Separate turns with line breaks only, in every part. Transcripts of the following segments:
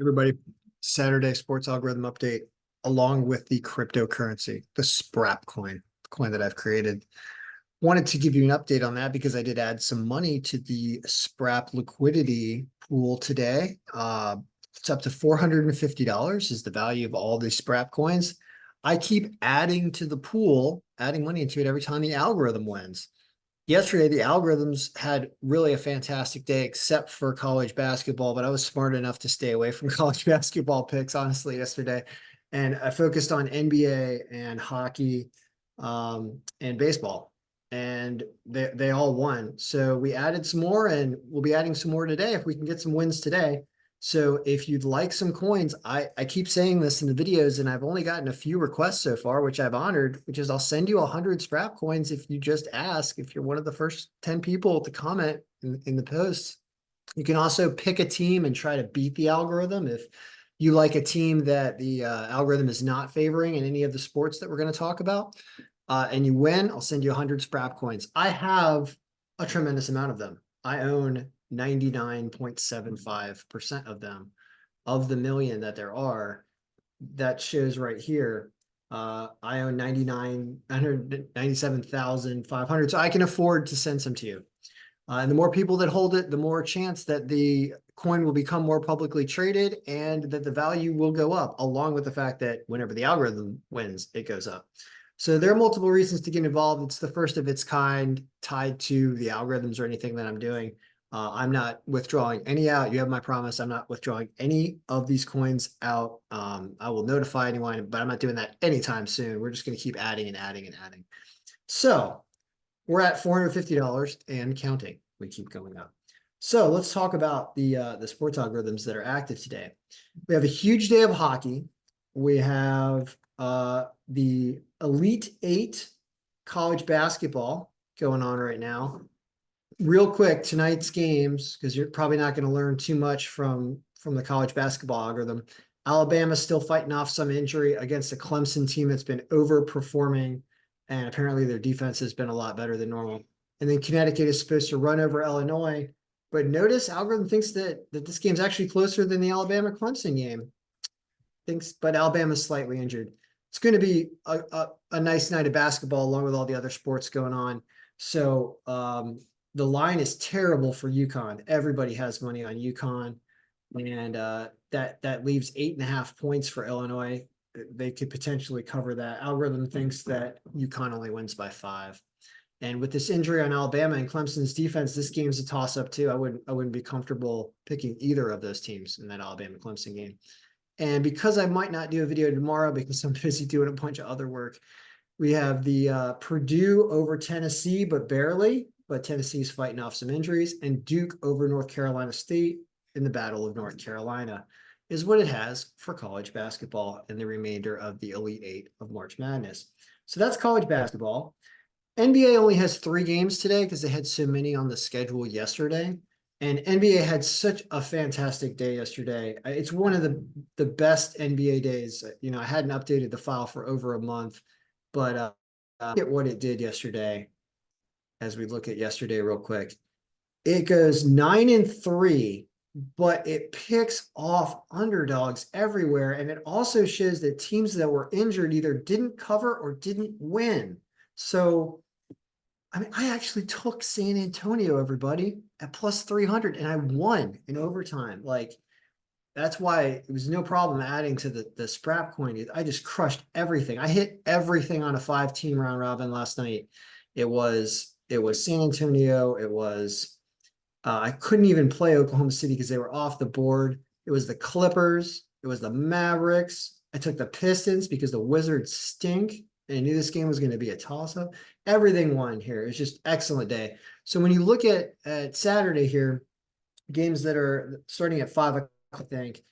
Everybody, Saturday sports algorithm update along with the cryptocurrency, the Sprapp coin, the coin that I've created. Wanted to give you an update on that because I did add some money to the Sprapp liquidity pool today. It's up to $450 is the value of all the Sprapp coins. I keep adding to the pool, adding money into it every time the algorithm wins. Yesterday, the algorithms had really a fantastic day, except for college basketball, but I was smart enough to stay away from college basketball picks, honestly, yesterday. And I focused on NBA and hockey and baseball, and they all won. So we added some more, and we'll be adding some more today if we can get some wins today. So if you'd like some coins, I keep saying this in the videos, and I've only gotten a few requests so far, which I've honored, which is I'll send you 100 Sprapp coins if you just ask, if you're one of the first 10 people to comment in the posts. You can also pick a team and try to beat the algorithm. If you like a team that the algorithm is not favoring in any of the sports that we're going to talk about, and you win, I'll send you 100 Sprapp coins. I have a tremendous amount of them. I own 99.75% of them. Of the million that there are, that shows right here. I own 997,500, so I can afford to send some to you. And the more people that hold it, the more chance that the coin will become more publicly traded and that the value will go up, along with the fact that whenever the algorithm wins, it goes up. So there are multiple reasons to get involved. It's the first of its kind tied to the algorithms or anything that I'm doing. I'm not withdrawing any out. You have my promise. I'm not withdrawing any of these coins out. I will notify anyone, but I'm not doing that anytime soon. We're just going to keep adding and adding and adding. So we're at $450 and counting. We keep going up. So let's talk about the sports algorithms that are active today. We have a huge day of hockey. We have the Elite Eight college basketball going on right now. Real quick, tonight's games, because you're probably not going to learn too much from the college basketball algorithm. Alabama's still fighting off some injury against a Clemson team that's been overperforming, and apparently their defense has been a lot better than normal. And then Connecticut is supposed to run over Illinois, but notice algorithm thinks that this game's actually closer than the Alabama-Clemson game. But Alabama's slightly injured. It's going to be a nice night of basketball along with all the other sports going on. So the line is terrible for UConn. Everybody has money on UConn, and that leaves 8.5 points for Illinois. They could potentially cover that. Algorithm thinks that UConn only wins by 5. And with this injury on Alabama and Clemson's defense, this game's a toss-up too. I wouldn't be comfortable picking either of those teams in that Alabama-Clemson game. And because I might not do a video tomorrow because I'm busy doing a bunch of other work, we have the Purdue over Tennessee, but barely. But Tennessee's fighting off some injuries, and Duke over North Carolina State in the Battle of North Carolina is what it has for college basketball and the remainder of the Elite Eight of March Madness. So that's college basketball. NBA only has 3 games today because they had so many on the schedule yesterday. And NBA had such a fantastic day yesterday. It's one of the best NBA days. I hadn't updated the file for over a month, but at what it did yesterday, as we look at yesterday real quick, it goes 9-3, but it picks off underdogs everywhere. And it also shows that teams that were injured either didn't cover or didn't win. So I actually took San Antonio, everybody, at plus 300, and I won in overtime. That's why it was no problem adding to the Sprapp coin. I just crushed everything. I hit everything on a 5-team round robin last night. It was San Antonio. It was I couldn't even play Oklahoma City because they were off the board. It was the Clippers. It was the Mavericks. I took the Pistons because the Wizards stink. And I knew this game was going to be a toss-up. Everything won here. It was just excellent day. So when you look at Saturday here, games that are starting at 5 o'clock, I think,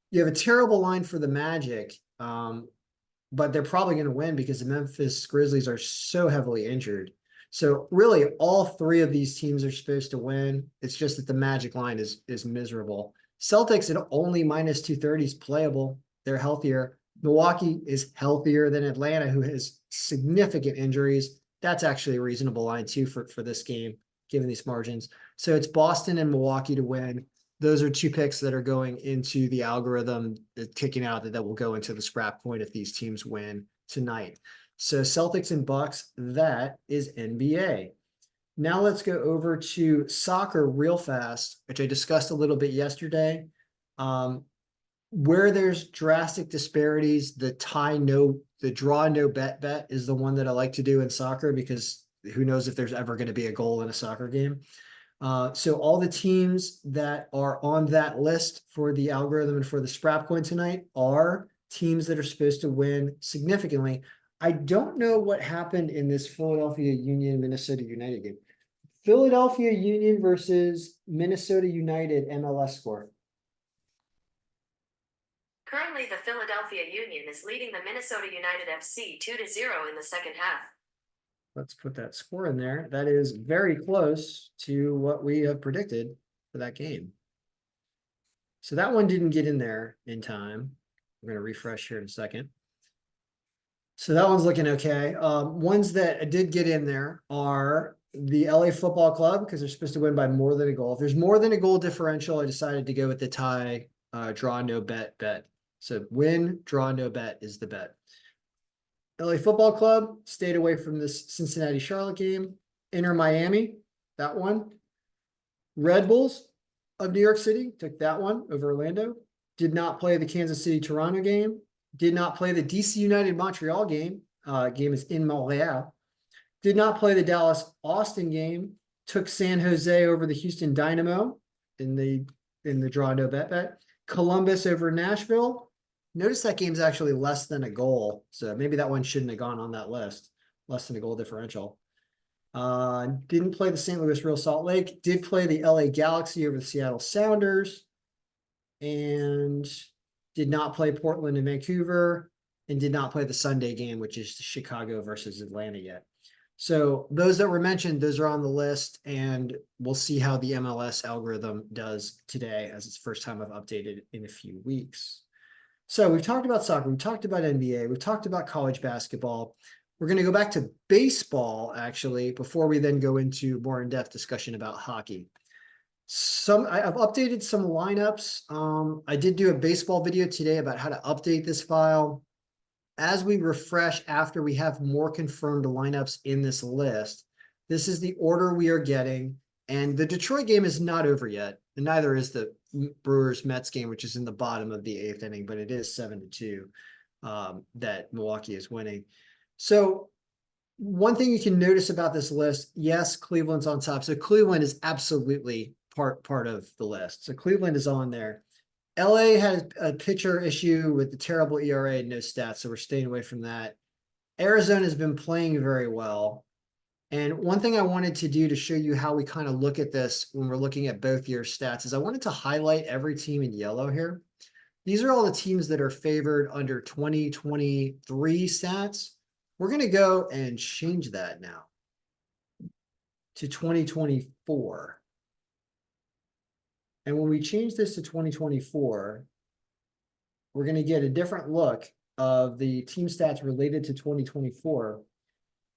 you have a terrible line for the Magic, but they're probably going to win because the Memphis Grizzlies are so heavily injured. So really, all 3 of these teams are supposed to win. It's just that the Magic line is miserable. Celtics at only minus 230 is playable. They're healthier. Milwaukee is healthier than Atlanta, who has significant injuries. That's actually a reasonable line too for this game, given these margins. So it's Boston and Milwaukee to win. those are two picks that are going into the algorithm, kicking out that will go into the Sprapp coin if these teams win tonight. So Celtics and Bucks, that is NBA. Now let's go over to soccer real fast, which I discussed a little bit yesterday. Where there's drastic disparities, the draw no bet is the one that I like to do in soccer, because who knows if there's ever going to be a goal in a soccer game. So all the teams that are on that list for the algorithm and for the Sprapp coin tonight are teams that are supposed to win significantly. I don't know what happened in this Philadelphia Union Minnesota United game. Philadelphia Union versus Minnesota United MLS score.
Currently, the Philadelphia Union is leading the Minnesota United FC 2-0 in the second half.
Let's put that score in there. That is very close to what we have predicted for that game. So that one didn't get in there in time. We're going to refresh here in a second. So that one's looking okay. Ones that did get in there are the LA Football Club, because they're supposed to win by more than a goal. If there's more than a goal differential, I decided to go with the tie, draw no bet. So win, draw no bet is the bet. LA Football Club stayed away from this Cincinnati Charlotte game. Inter Miami, that one. Red Bulls of New York City took that one over Orlando. Did not play the Kansas City Toronto game. Did not play the DC United Montreal game. Game is in Montreal. Did not play the Dallas Austin game. Took San Jose over the Houston Dynamo in the draw no bet. Columbus over Nashville. Notice that game's actually less than a goal, so maybe that one shouldn't have gone on that list. Less than a goal differential. Didn't play the St. Louis Real Salt Lake. Did play the LA Galaxy over the Seattle Sounders. And did not play Portland and Vancouver. And did not play the Sunday game, which is Chicago versus Atlanta yet. So those that were mentioned, those are on the list, and we'll see how the MLS algorithm does today, as it's the first time I've updated in a few weeks. So we've talked about soccer, we've talked about NBA, we've talked about college basketball. We're going to go back to baseball, actually, before we then go into more in-depth discussion about hockey. I've updated some lineups. I did do a baseball video today about how to update this file. As we refresh after we have more confirmed lineups in this list, this is the order we are getting. And the Detroit game is not over yet, and neither is the Brewers-Mets game, which is in the bottom of the 8th inning, but it is 7-2 that Milwaukee is winning. So one thing you can notice about this list, yes, Cleveland's on top. So Cleveland is absolutely part of the list. So Cleveland is on there. LA had a pitcher issue with the terrible ERA and no stats, so we're staying away from that. Arizona has been playing very well. And one thing I wanted to do to show you how we kind of look at this when we're looking at both your stats is I wanted to highlight every team in yellow here. These are all the teams that are favored under 2023 stats. We're going to go and change that now to 2024. And when we change this to 2024, we're going to get a different look of the team stats related to 2024.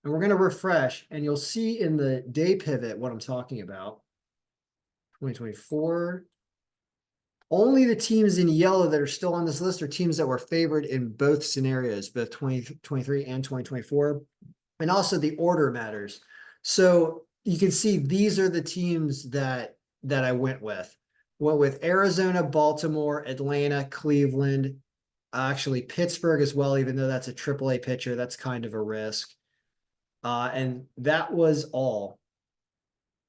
And we're going to refresh, and you'll see in the day pivot what I'm talking about. 2024. Only the teams in yellow that are still on this list are teams that were favored in both scenarios, both 2023 and 2024. And also the order matters. So you can see these are the teams that I went with. Went with Arizona, Baltimore, Atlanta, Cleveland, actually Pittsburgh as well, even though that's a AAA pitcher. That's kind of a risk. And that was all.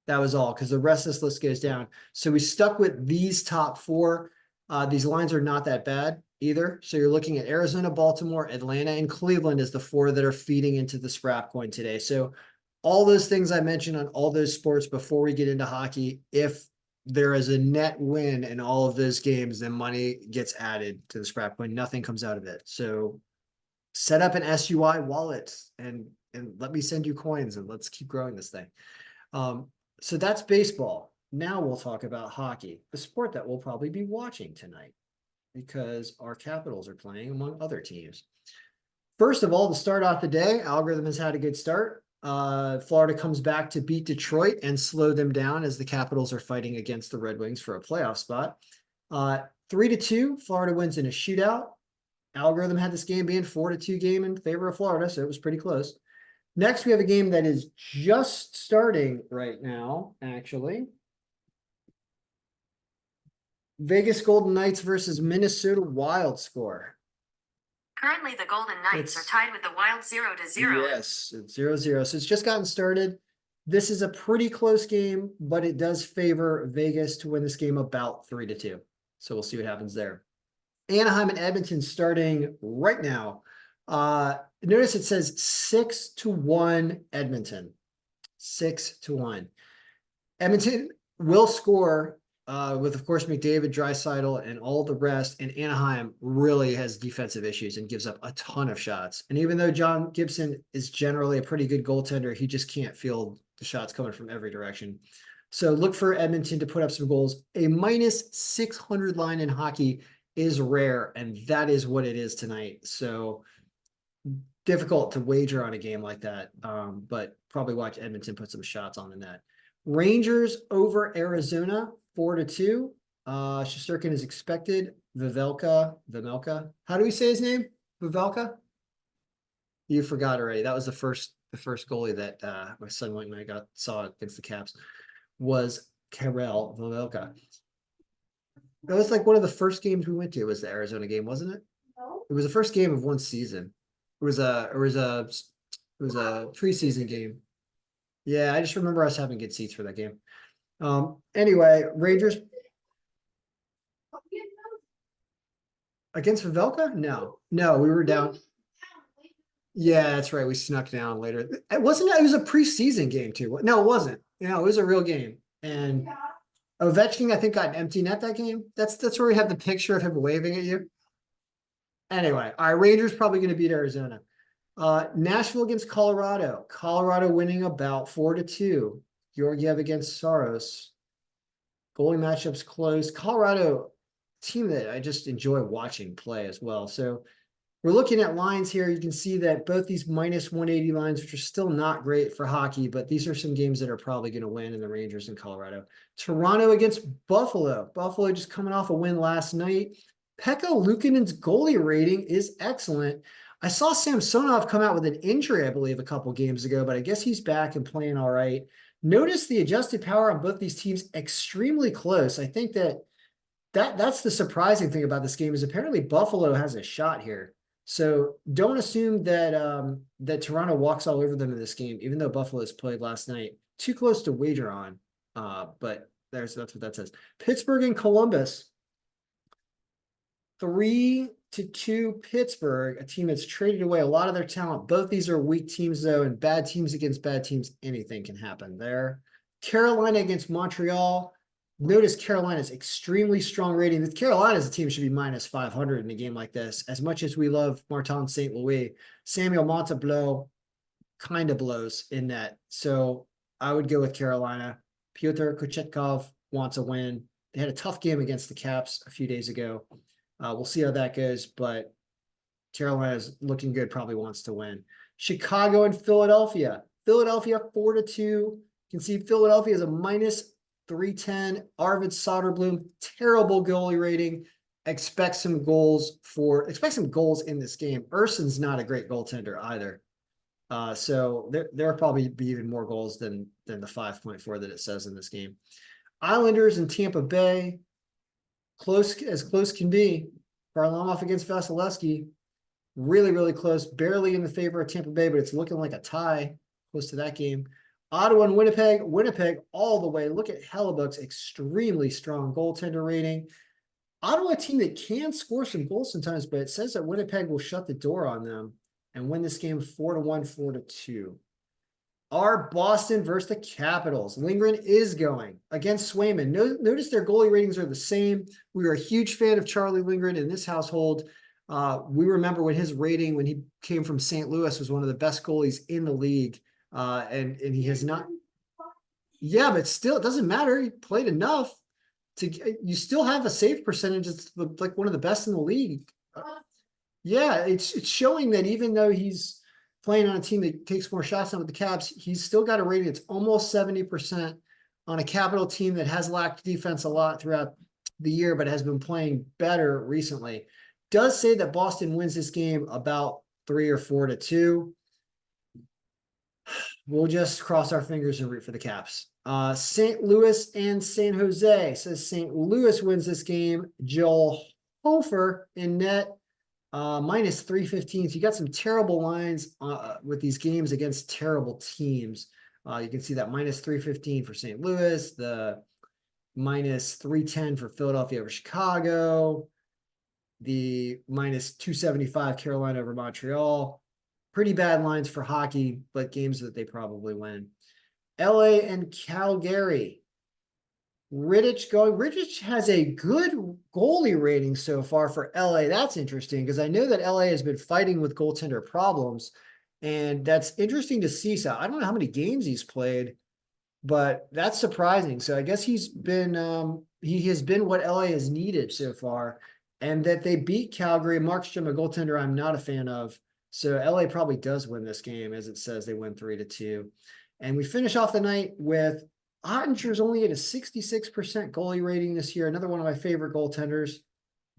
That was all, because the rest of this list goes down. So we stuck with these top four. These lines are not that bad either. So you're looking at Arizona, Baltimore, Atlanta, and Cleveland as the four that are feeding into the Sprapp coin today. So all those things I mentioned on all those sports before we get into hockey, if there is a net win in all of those games, then money gets added to the Sprapp coin. Nothing comes out of it. So set up an SUI wallet and let me send you coins, and let's keep growing this thing. So that's baseball. Now we'll talk about hockey, the sport that we'll probably be watching tonight because our Capitals are playing among other teams. First of all, to start off the day, algorithm has had a good start. Florida comes back to beat Detroit and slow them down as the Capitals are fighting against the Red Wings for a playoff spot. 3-2, Florida wins in a shootout. Algorithm had this game being 4-2 game in favor of Florida, so it was pretty close. Next, we have a game that is just starting right now, actually. Vegas Golden Knights versus Minnesota Wild score.
Currently, the Golden Knights are tied with the Wild 0-0.
Yes, it's 0-0. So it's just gotten started. This is a pretty close game, but it does favor Vegas to win this game about 3-2. So we'll see what happens there. Anaheim and Edmonton starting right now. Notice it says 6-1 Edmonton. 6-1. Edmonton will score with, of course, McDavid, Draisaitl, and all the rest. And Anaheim really has defensive issues and gives up a ton of shots. And even though John Gibson is generally a pretty good goaltender, he just can't field the shots coming from every direction. So look for Edmonton to put up some goals. A minus 600 line in hockey is rare, and that is what it is tonight. So difficult to wager on a game like that, but probably watch Edmonton put some shots on the net. Rangers over Arizona, 4-2. Shesterkin is expected. Vimelka. How do we say his name? Vimelka? You forgot already. That was the first goalie that my son went and saw against the Caps was Karel Vimelka. That was like one of the first games we went to was the Arizona game, wasn't it? No. It was the first game of one season. It was a preseason game. Yeah, I just remember us having good seats for that game. Anyway, Rangers against Vimelka? No, we were down. Yeah, that's right. We snuck down later. It wasn't. It was a preseason game too. No, it wasn't. You know, it was a real game. And Ovechkin, I think, got an empty net that game. That's where we have the picture of him waving at you. Anyway, all right, Rangers probably going to beat Arizona. Nashville against Colorado. Colorado winning about 4-2. Georgiev against Saros. Goalie matchups close. Colorado, team that I just enjoy watching play as well. So we're looking at lines here. You can see that both these minus 180 lines, which are still not great for hockey, but these are some games that are probably going to win in the Rangers and Colorado. Toronto against Buffalo. Buffalo just coming off a win last night. Pekka Luukkonen's goalie rating is excellent. I saw Samsonov come out with an injury, I believe, a couple games ago, but I guess he's back and playing all right. Notice the adjusted power on both these teams extremely close. I think that's the surprising thing about this game is apparently Buffalo has a shot here. So don't assume that that Toronto walks all over them in this game, even though Buffalo's played last night. Too close to wager on. But that's what that says. Pittsburgh and Columbus. 3-2 Pittsburgh, a team that's traded away a lot of their talent. Both these are weak teams, though, and bad teams against bad teams, anything can happen there. Carolina against Montreal. Notice Carolina's extremely strong rating. Carolina's team should be minus 500 in a game like this. As much as we love Martin St. Louis, Samuel Montembeault kind of blows in that. So I would go with Carolina. Pyotr Kochetkov wants a win. They had a tough game against the Caps a few days ago. We'll see how that goes, but Carolina's looking good, probably wants to win. Chicago and Philadelphia. Philadelphia 4-2. You can see Philadelphia is a minus 310. Arvid Soderblom, terrible goalie rating. Expect some goals in this game. Urson's not a great goaltender either. So there'll probably be even more goals than the 5.4 that it says in this game. Islanders and Tampa Bay. Close can be. Varlamov against Vasilevsky. Really, really close. Barely in the favor of Tampa Bay, but it's looking like a tie close to that game. Ottawa and Winnipeg. Winnipeg all the way. Look at Hellebuck's extremely strong goaltender rating. Ottawa, a team that can score some goals sometimes, but it says that Winnipeg will shut the door on them and win this game 4-1, 4-2. Our Boston versus the Capitals. Lindgren is going against Swayman. Notice their goalie ratings are the same. We were a huge fan of Charlie Lindgren in this household. We remember when his rating, when he came from St. Louis, was one of the best goalies in the league. And he has not. Yeah, but still, it doesn't matter. He played enough you still have a save percentage. It's like one of the best in the league. Yeah, it's showing that even though he's playing on a team that takes more shots than with the Caps. He's still got a rating that's almost 70% on a Capital team that has lacked defense a lot throughout the year, but has been playing better recently. Does say that Boston wins this game about 3 or 4-2. We'll just cross our fingers and root for the Caps. St. Louis and San Jose says St. Louis wins this game. Joel Hofer in net, minus 315. So you got some terrible lines with these games against terrible teams. You can see that minus 315 for St. Louis, the minus 310 for Philadelphia over Chicago, the minus 275 Carolina over Montreal. Pretty bad lines for hockey, but games that they probably win. LA and Calgary. Rittich has a good goalie rating so far for LA. That's interesting because I know that LA has been fighting with goaltender problems, and that's interesting to see. So I don't know how many games he's played, but that's surprising. So I guess he's been he has been what LA has needed so far, and that they beat Calgary. Markstrom, a goaltender I'm not a fan of. So LA probably does win this game, as it says they win 3-2. And we finish off the night with Ottinger's only at a 66% goalie rating this year. Another one of my favorite goaltenders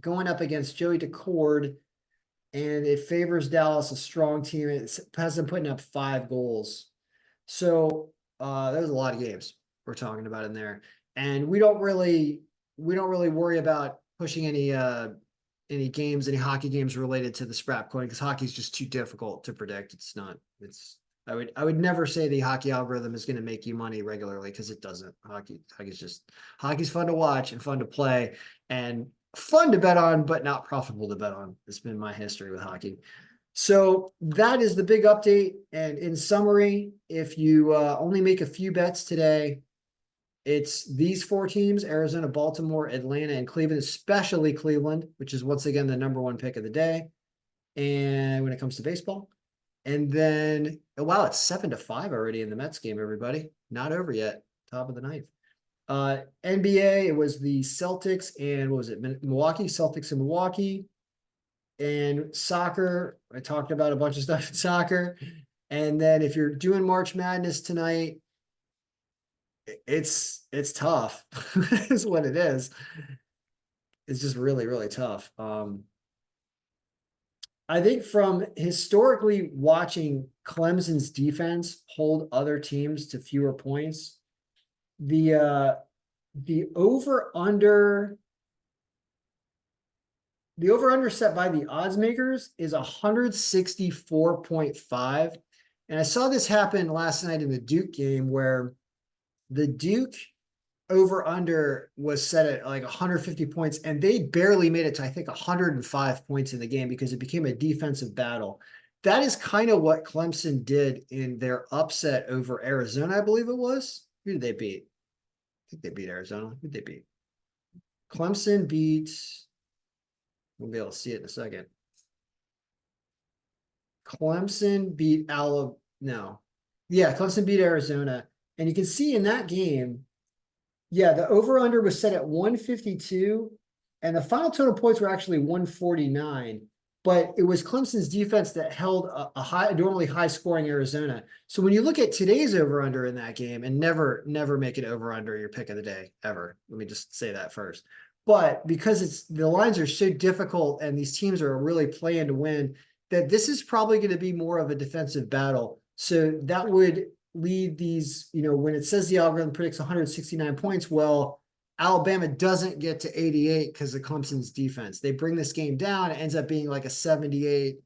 going up against Joey Decord. And it favors Dallas, a strong team. It has them putting up 5 goals. So that was a lot of games we're talking about in there. And we don't really worry about pushing any hockey games related to the Sprapp coin, because hockey is just too difficult to predict. I would never say the hockey algorithm is going to make you money regularly, because it doesn't. Hockey's fun to watch and fun to play and fun to bet on, but not profitable to bet on. It's been my history with hockey. So that is the big update. And in summary, if you only make a few bets today, it's these 4 teams: Arizona, Baltimore, Atlanta, and Cleveland, especially Cleveland, which is once again the #1 pick of the day. And when it comes to baseball, and then, oh, wow, it's 7-5 already in the Mets game, everybody. Not over yet. Top of the ninth. NBA, it was the Celtics and what was it? Milwaukee, Celtics and Milwaukee. And soccer, I talked about a bunch of stuff in soccer. And then if you're doing March Madness tonight, it's tough. Is what it is. It's just really, really tough. I think from historically watching Clemson's defense hold other teams to fewer points, the over under set by the odds makers is 164.5. And I saw this happen last night in the Duke game, where the Duke over under was set at like 150 points, and they barely made it to, I think, 105 points in the game, because it became a defensive battle. That is kind of what Clemson did in their upset over Arizona, I believe it was. Who did they beat? I think they beat Arizona. Who did they beat? Clemson beat, we'll be able to see it in a second. Clemson beat Clemson beat Arizona. And you can see in that game, the over-under was set at 152, and the final total points were actually 149. But it was Clemson's defense that held a normally high-scoring Arizona. So when you look at today's over-under in that game, and never make it over-under your pick of the day, ever. Let me just say that first. But because the lines are so difficult and these teams are really playing to win, that this is probably going to be more of a defensive battle. So that would lead these, when it says the algorithm predicts 169 points, well, Alabama doesn't get to 88 because of Clemson's defense. They bring this game down. It ends up being like a 78-80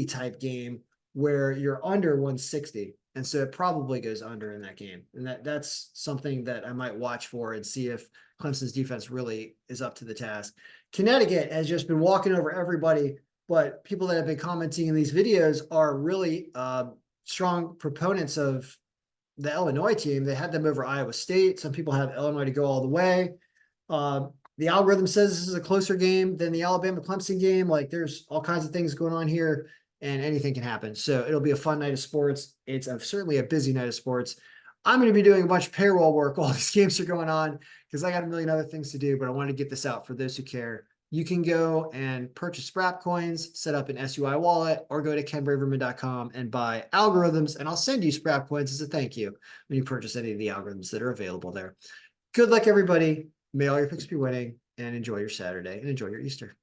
type game where you're under 160. And so it probably goes under in that game. And that's something that I might watch for and see if Clemson's defense really is up to the task. Connecticut has just been walking over everybody, but people that have been commenting in these videos are really strong proponents of the Illinois team. They had them over Iowa State. Some people have Illinois to go all the way. The algorithm says this is a closer game than the Alabama-Clemson game. Like, there's all kinds of things going on here, and anything can happen. So it'll be a fun night of sports. It's certainly a busy night of sports. I'm going to be doing a bunch of payroll work while these games are going on, because I got a million other things to do, but I wanted to get this out for those who care. you can go and purchase Sprapp coins, set up an SUI wallet, or go to kenbraverman.com and buy algorithms, and I'll send you Sprapp coins as a thank you when you purchase any of the algorithms that are available there. Good luck, everybody. May all your picks be winning, and enjoy your Saturday and enjoy your Easter.